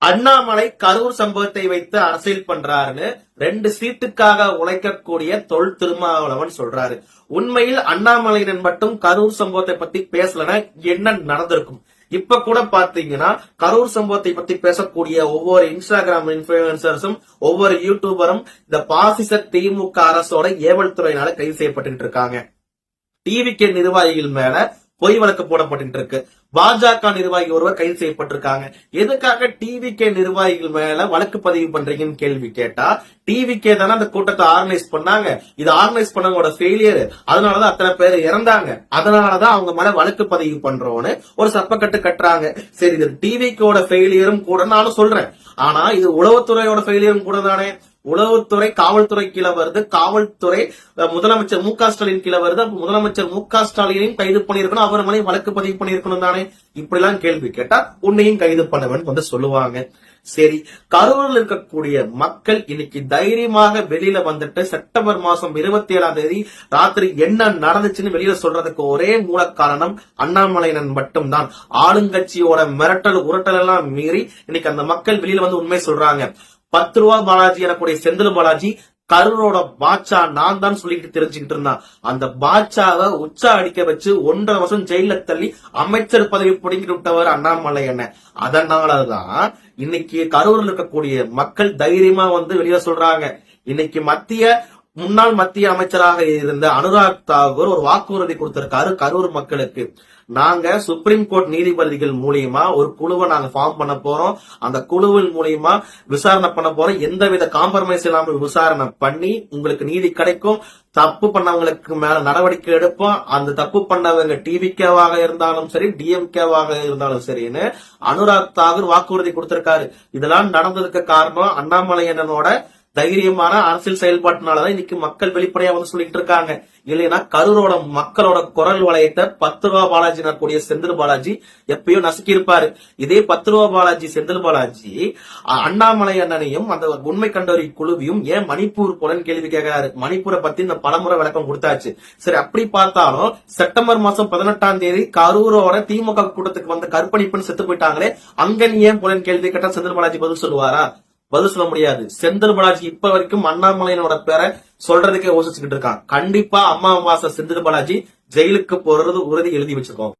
அண்ணாமலை கரூர் சம்பவத்தை வைத்து அரசியல் பண்றாருன்னு 2 சீட்டுக்காக உழைக்கக்கூடிய தொல் திருமாவளவன் சொல்றாரு. உண்மையில் அண்ணாமலையினர் மட்டும் கரூர் சம்பவத்தை பத்தி பேசலன்னா என்ன நடந்திருக்கும்? இப்ப கூட பாத்தீங்கன்னா கரூர் சம்பவத்தை பத்தி பேசக்கூடிய ஒவ்வொரு இன்ஸ்டாகிராம் இன்ஃபுளுசர்ஸும் ஒவ்வொரு யூடியூபரும் இந்த பாசிச திமுக அரசோட ஏவல் துறையினால கைது செய்யப்பட்டு இருக்காங்க. டிவிகே நிர்வாகிகள் மேல பொய் வழக்கு போடப்பட்டு இருக்கு. பாஜக நிர்வாகி ஒருவர் கைது செய்யப்பட்டிருக்காங்க. எதுக்காக டிவிகே நிர்வாகிகள் மேல வழக்கு பதிவு பண்றீங்கன்னு கேள்வி கேட்டா, டிவிகே தானே அந்த கூட்டத்தை ஆர்கனைஸ் பண்ணாங்க. இது ஆர்கனைஸ் பண்ணவங்களோட ஃபெயிலியர், அதனாலதான் அத்தனை பேர் இறந்தாங்க, அதனாலதான் அவங்க மேல வழக்கு பதிவு பண்றோம்னு ஒரு சப்பக்கட்டு கட்டுறாங்க. சரி, இது டிவிகேட ஃபெயிலியரும் கூட நானும் சொல்றேன். ஆனா இது உளவுத்துறையோட ஃபெயிலியரும் கூட தானே. உளவுத்துறை காவல்துறை கீழே வருது, காவல்துறை முதலமைச்சர் மு க ஸ்டாலின் கீழே வருது. முதலமைச்சர் மு க ஸ்டாலினையும் கைது பண்ணிருக்கணும், அவர் மேலே வழக்கு பதிவு பண்ணிருக்கணும் தானே. இப்படி எல்லாம் கேள்வி கேட்டா உன்னையும் கைது பண்ணவன் சொல்லுவாங்க. சரி, கரூரில் இருக்கக்கூடிய மக்கள் இன்னைக்கு தைரியமாக வெளியில வந்துட்டு செப்டம்பர் மாசம் 27ஆம் தேதி ராத்திரி என்ன நடந்துச்சுன்னு வெளியில சொல்றதுக்கு ஒரே மூல காரணம் அண்ணாமலையினர் மட்டும்தான். ஆளுங்கட்சியோட மிரட்டல் உரட்டல் எல்லாம் மீறி இன்னைக்கு அந்த மக்கள் வெளியில வந்து உண்மை சொல்றாங்க. 10 ரூபா பாலாஜி எனக்கூடிய செந்தில் பாலாஜி கரூரோட பாட்சா நான் தான் சொல்லிட்டு தெரிஞ்சுக்கிட்டு இருந்தான். அந்த பாட்சாவை உச்சா அடிக்க வச்சு 1.5 வருஷம் ஜெயில தள்ளி அமைச்சர் பதவி பிடிங்கிட்டு விட்டவர் அண்ணாமலை என்ன. அதனாலதான் இன்னைக்கு கரூரில் இருக்கக்கூடிய மக்கள் தைரியமா வந்து வெளியே சொல்றாங்க. இன்னைக்கு முன்னாள் மத்திய அமைச்சராக இருந்த அனுராக் தாக்கூர் ஒரு வாக்குறுதி கொடுத்திருக்காரு கரூர் மக்களுக்கு. நாங்க சுப்ரீம் கோர்ட் நீதிபதிகள் மூலியமா ஒரு குழுவை நாங்க ஃபார்ம் பண்ண போறோம். அந்த குழுவின் மூலியமா விசாரணை பண்ண போறோம். எந்தவித காம்ப்ரமைஸ் இல்லாம விசாரணை பண்ணி உங்களுக்கு நீதி கிடைக்கும். தப்பு பண்ணவங்களுக்கு மேல நடவடிக்கை எடுப்போம். அந்த தப்பு பண்ணவங்க டிவிகேவாக இருந்தாலும் சரி, டிஎம்கேவாக இருந்தாலும் சரின்னு அனுராக் தாக்கூர் வாக்குறுதி கொடுத்திருக்காரு. இதெல்லாம் நடந்ததுக்கு காரணம் அண்ணாமலையனோட தைரியமான அரசியல் செயல்பாட்டினாலதான் இன்னைக்கு மக்கள் வெளிப்படையா வந்து சொல்லிட்டு இருக்காங்க. இல்லைன்னா கரூரோட மக்களோட குரல் வளையத்தை 10 ரூபா பாலாஜி கூடிய செந்தில் பாலாஜி எப்பயும் நசுக்கி இருப்பாரு. இதே 10 ரூபா பாலாஜி செந்தில் பாலாஜி அண்ணாமலை அண்ணனையும் அந்த உண்மை கண்டறி குழுவையும் ஏன் மணிப்பூர் போலன்னு கேள்வி கேட்கிறாரு. மணிப்பூரை பத்தி இந்த பலமுறை விளக்கம் கொடுத்தாச்சு. சரி, அப்படி பார்த்தாலும் செப்டம்பர் மாசம் 18ஆம் தேதி கரூரோட திமுக கூட்டத்துக்கு வந்த கற்பழிப்புன்னு செத்து போயிட்டாங்களே, அங்க நீ ஏன் போலன்னு கேள்வி கேட்டா செந்தில் பாலாஜி பதில் சொல்லுவாரா? பதில் சொல்ல முடியாது. செந்தில் பாலாஜி இப்ப வரைக்கும் அண்ணாமலையினோட பேரை சொல்றதுக்கே யோசிச்சுக்கிட்டு இருக்கான். கண்டிப்பா அம்மாவாசை செந்தில் பாலாஜி ஜெயிலுக்கு போறது உறுதி எழுதி வச்சிருக்கோம்.